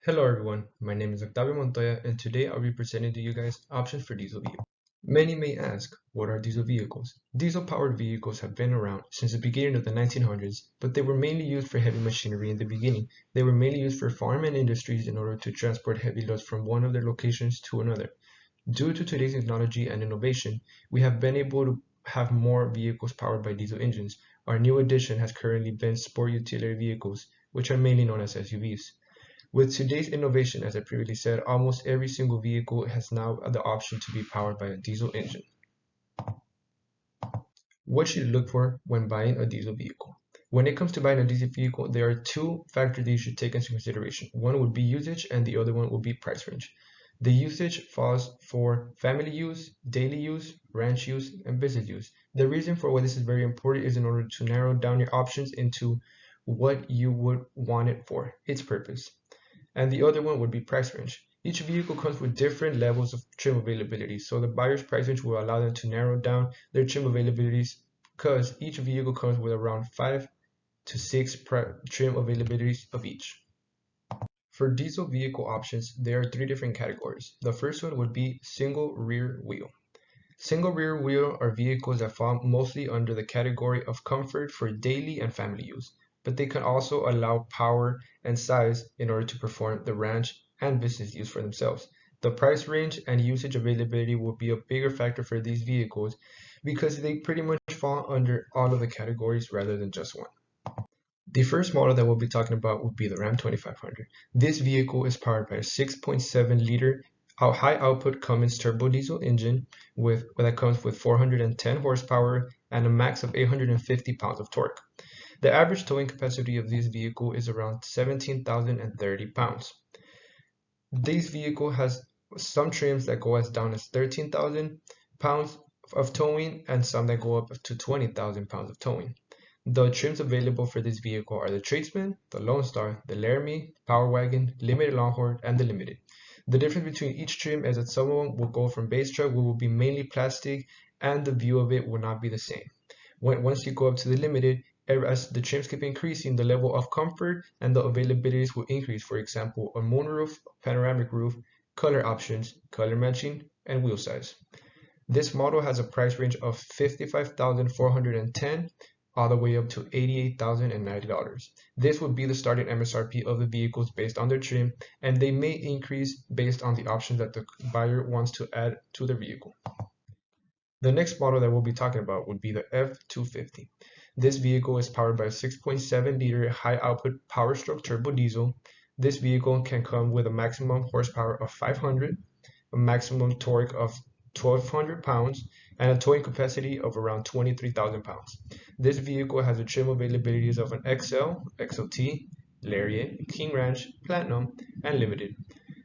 Hello everyone, my name is Octavio Montoya and today I'll be presenting to you guys options for diesel vehicles. Many may ask, what are diesel vehicles? Diesel-powered vehicles have been around since the beginning of the 1900s, but they were mainly used for heavy machinery in the beginning. They were mainly used for farm and industries in order to transport heavy loads from one of their locations to another. Due to today's technology and innovation, we have been able to have more vehicles powered by diesel engines. Our new addition has currently been sport utility vehicles, which are mainly known as SUVs. With today's innovation, as I previously said, almost every single vehicle has now the option to be powered by a diesel engine. What should you look for when buying a diesel vehicle? When it comes to buying a diesel vehicle, there are two factors that you should take into consideration. One would be usage and the other one would be price range. The usage falls for family use, daily use, ranch use, and business use. The reason for why this is very important is in order to narrow down your options into what you would want it for, its purpose. And the other one would be price range. Each vehicle comes with different levels of trim availability, so the buyer's price range will allow them to narrow down their trim availabilities because each vehicle comes with around 5 to 6 trim availabilities of each. For diesel vehicle options, there are three different categories. The first one would be single rear wheel. Single rear wheel are vehicles that fall mostly under the category of comfort for daily and family use, but they can also allow power and size in order to perform the ranch and business use for themselves. The price range and usage availability will be a bigger factor for these vehicles because they pretty much fall under all of the categories rather than just one. The first model that we'll be talking about would be the Ram 2500. This vehicle is powered by a 6.7-liter high output Cummins turbo diesel engine that comes with 410 horsepower and a max of 850 pounds of torque. The average towing capacity of this vehicle is around 17,030 pounds. This vehicle has some trims that go as down as 13,000 pounds of towing and some that go up to 20,000 pounds of towing. The trims available for this vehicle are the Tradesman, the Lone Star, the Laramie, Power Wagon, Limited Longhorn, and the Limited. The difference between each trim is that some of them will go from base truck, which will be mainly plastic, and the view of it will not be the same. Once you go up to the Limited, as the trims keep increasing, the level of comfort and the availabilities will increase. For example, a moonroof, panoramic roof, color options, color matching, and wheel size. This model has a price range of $55,410 all the way up to $88,090. This would be the starting MSRP of the vehicles based on their trim, and they may increase based on the options that the buyer wants to add to their vehicle. The next model that we'll be talking about would be the F250. This vehicle is powered by a 6.7-liter high-output Power-Stroke turbo diesel. This vehicle can come with a maximum horsepower of 500, a maximum torque of 1,200 pounds, and a towing capacity of around 23,000 pounds. This vehicle has the trim availabilities of an XL, XLT, Lariat, King Ranch, Platinum, and Limited.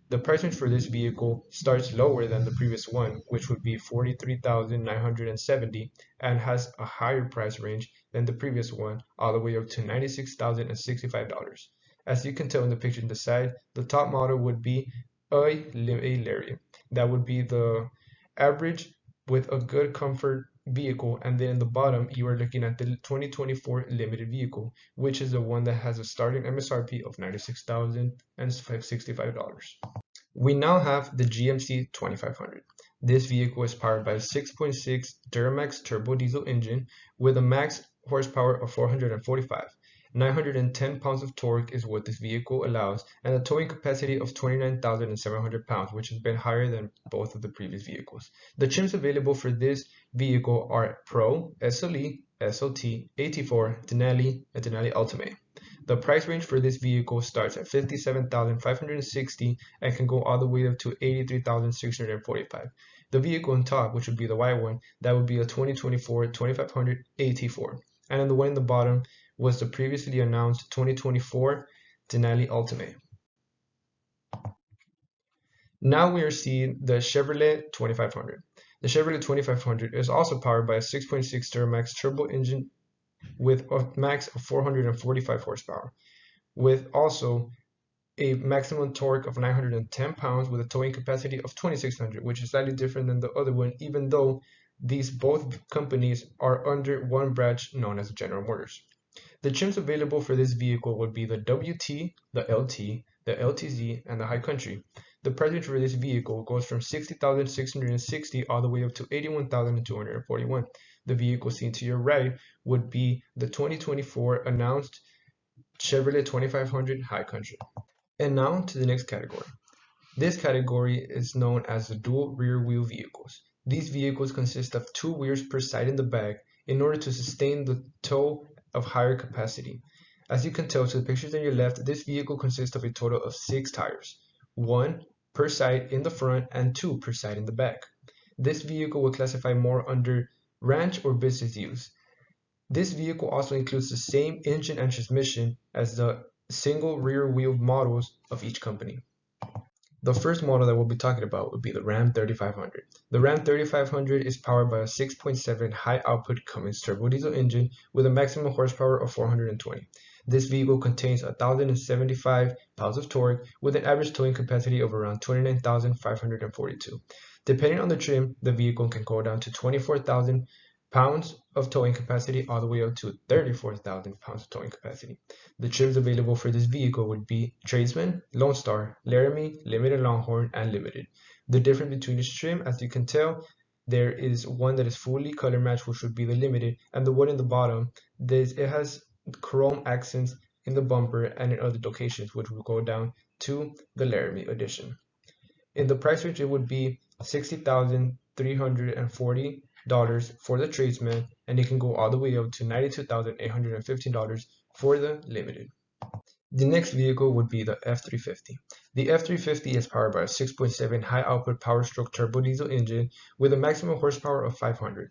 The price range for this vehicle starts lower than the previous one, which would be $43,970, and has a higher price range than the previous one, all the way up to $96,065. As you can tell in the picture on the side, the top model would be a Lariat. That would be the average with a good comfort vehicle, and then in the bottom you are looking at the 2024 limited vehicle, which is the one that has a starting MSRP of $96,065. We now have the GMC 2500. This vehicle is powered by a 6.6 Duramax turbo diesel engine with a max horsepower of 445. 910 pounds of torque is what this vehicle allows, and a towing capacity of 29,700 pounds, which has been higher than both of the previous vehicles. The trims available for this vehicle are Pro, SLE, SLT, AT4, Denali, and Denali Ultimate. The price range for this vehicle starts at $57,560 and can go all the way up to $83,645. The vehicle on top, which would be the white one, that would be a 2024 2500 AT4. And then the one in the bottom was the previously announced 2024 Denali Ultimate. Now we are seeing the Chevrolet 2500. The Chevrolet 2500 is also powered by a 6.6 Duramax turbo engine with a max of 445 horsepower, with also a maximum torque of 910 pounds with a towing capacity of 2,600, which is slightly different than the other one, even though these both companies are under one branch known as General Motors. The trims available for this vehicle would be the WT, the LT, the LTZ, and the High Country. The price range for this vehicle goes from 60,660 all the way up to 81,241. The vehicle seen to your right would be the 2024 announced Chevrolet 2500 High Country. And now to the next category. This category is known as the dual rear wheel vehicles. These vehicles consist of two wheels per side in the back in order to sustain the tow of higher capacity. As you can tell to the pictures on your left, this vehicle consists of a total of 6 tires, 1 per side in the front and 2 per side in the back. This vehicle will classify more under ranch or business use. This vehicle also includes the same engine and transmission as the single rear wheel models of each company. The first model that we'll be talking about would be the Ram 3500. The Ram 3500 is powered by a 6.7 high output Cummins turbo diesel engine with a maximum horsepower of 420. This vehicle contains 1,075 pounds of torque with an average towing capacity of around 29,542. Depending on the trim, the vehicle can go down to 24,000 pounds of towing capacity all the way up to 34,000 pounds of towing capacity. The trims available for this vehicle would be Tradesman, Lone Star, Laramie, Limited Longhorn, and Limited. The difference between each trim, as you can tell, there is one that is fully color matched, which would be the Limited, and the one in the bottom, it has chrome accents in the bumper and in other locations, which will go down to the Laramie edition. In the price range, it would be $60,340 for the Tradesman, and it can go all the way up to $92,815 for the Limited. The next vehicle would be the F350. The F350 is powered by a 6.7 high output power stroke turbo diesel engine with a maximum horsepower of 500.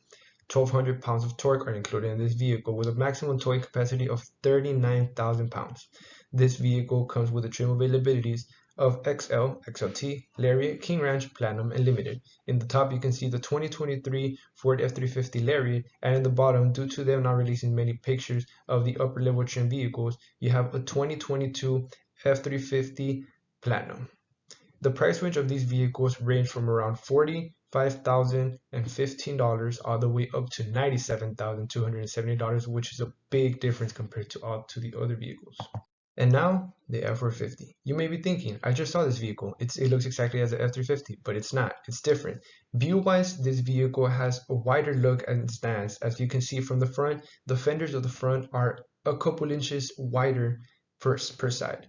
1,200 pounds of torque are included in this vehicle with a maximum towing capacity of 39,000 pounds. This vehicle comes with the trim availabilities of XL, XLT, Lariat, King Ranch, Platinum, and Limited. In the top, you can see the 2023 Ford F350 Lariat, and in the bottom, due to them not releasing many pictures of the upper level trim vehicles, you have a 2022 F350 Platinum. The price range of these vehicles range from around $45,015 all the way up to $97,270, which is a big difference compared to the other vehicles. And now, the F450. You may be thinking, I just saw this vehicle. It looks exactly as the F350, but it's not. It's different. View-wise, this vehicle has a wider look and stance. As you can see from the front, the fenders of the front are a couple inches wider per side.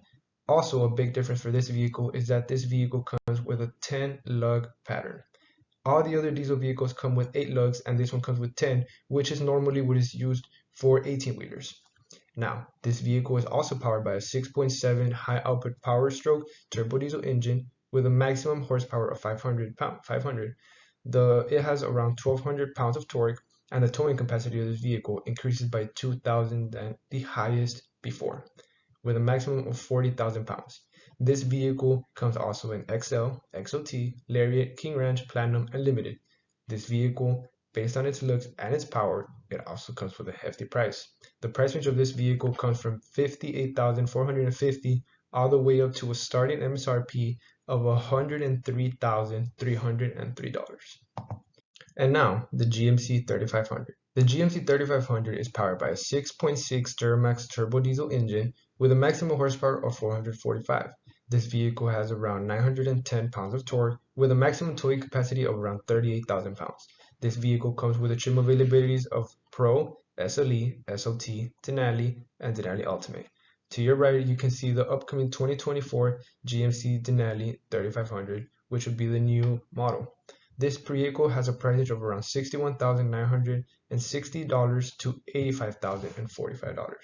Also, a big difference for this vehicle is that this vehicle comes with a 10-lug pattern. All the other diesel vehicles come with 8 lugs, and this one comes with 10, which is normally what is used for 18-wheelers. Now, this vehicle is also powered by a 6.7 high output power stroke turbo diesel engine with a maximum horsepower of 500. It has around 1,200 pounds of torque, and the towing capacity of this vehicle increases by 2,000 than the highest before, with a maximum of 40,000 pounds. This vehicle comes also in XL, XLT, Lariat, King Ranch, Platinum, and Limited. This vehicle, based on its looks and its power, it also comes with a hefty price. The price range of this vehicle comes from $58,450 all the way up to a starting MSRP of $103,303. And now, the GMC 3500. The GMC 3500 is powered by a 6.6 Duramax turbo diesel engine with a maximum horsepower of 445. This vehicle has around 910 pounds of torque with a maximum towing capacity of around 38,000 pounds. This vehicle comes with the trim availabilities of Pro, SLE, SLT, Denali, and Denali Ultimate. To your right, you can see the upcoming 2024 GMC Denali 3500, which would be the new model. This vehicle has a price range of around $61,960 to $85,045.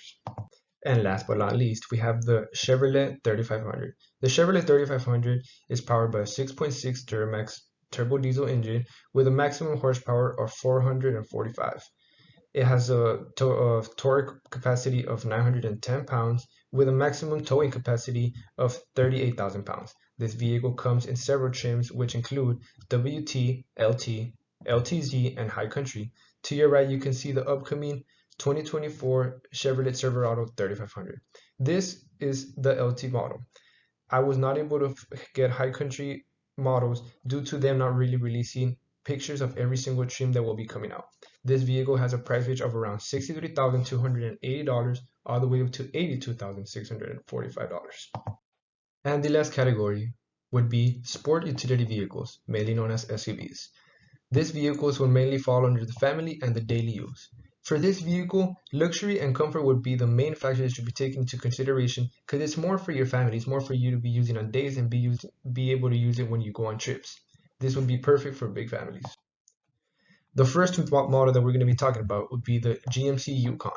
And last but not least, we have the Chevrolet 3500. The Chevrolet 3500 is powered by a 6.6 Duramax turbo diesel engine with a maximum horsepower of 445. It has a torque capacity of 910 pounds with a maximum towing capacity of 38,000 pounds. This vehicle comes in several trims, which include WT, LT, LTZ, and High Country. To your right, you can see the upcoming 2024 Chevrolet Silverado 3500. This is the LT model. I was not able to get High Country models due to them not really releasing pictures of every single trim that will be coming out. This vehicle has a price range of around $63,280 all the way up to $82,645. And the last category would be sport utility vehicles, mainly known as SUVs. These vehicles will mainly fall under the family and the daily use. For this vehicle, luxury and comfort would be the main factors that should be taken into consideration because it's more for your family. It's more for you to be using on days and be able to use it when you go on trips. This would be perfect for big families. The first model that we're going to be talking about would be the GMC Yukon.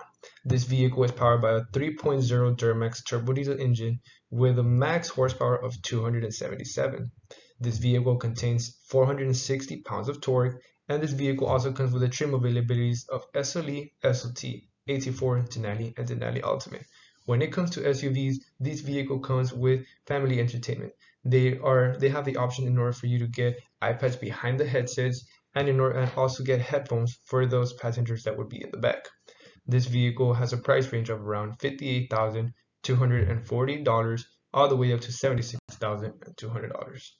This vehicle is powered by a 3.0 Duramax turbo diesel engine with a max horsepower of 277. This vehicle contains 460 pounds of torque, and this vehicle also comes with the trim availabilities of SLE, SLT, AT4, Denali, and Denali Ultimate. When it comes to SUVs, this vehicle comes with family entertainment. They have the option in order for you to get iPads behind the headsets and also get headphones for those passengers that would be in the back. This vehicle has a price range of around $58,240 all the way up to $76,200.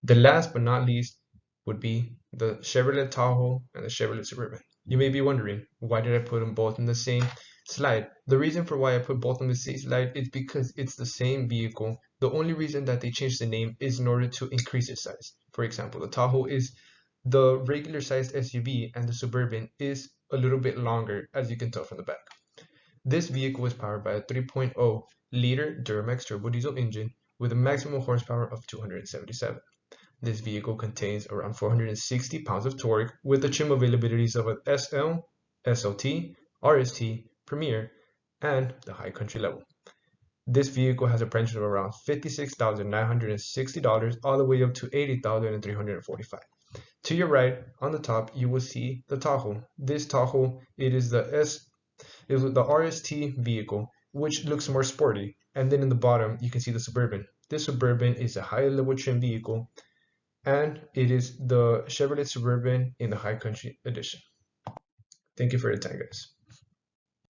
The last but not least would be the Chevrolet Tahoe and the Chevrolet Suburban. You may be wondering, why did I put them both in the same slide? The reason for why I put both on the same slide is because it's the same vehicle. The only reason that they changed the name is in order to increase its size. For example, the Tahoe is the regular sized SUV and the Suburban is a little bit longer, as you can tell from the back. This vehicle is powered by a 3.0 liter Duramax turbo diesel engine with a maximum horsepower of 277. This vehicle contains around 460 pounds of torque with the trim availabilities of an SL, SLT, RST, Premier, and the high country level. This vehicle has a price of around $56,960 all the way up to $80,345. To your right, on the top, you will see the Tahoe. This Tahoe, it is the RST vehicle, which looks more sporty. And then in the bottom, you can see the Suburban. This Suburban is a high level trim vehicle, and it is the Chevrolet Suburban in the High Country Edition. Thank you for your time, guys.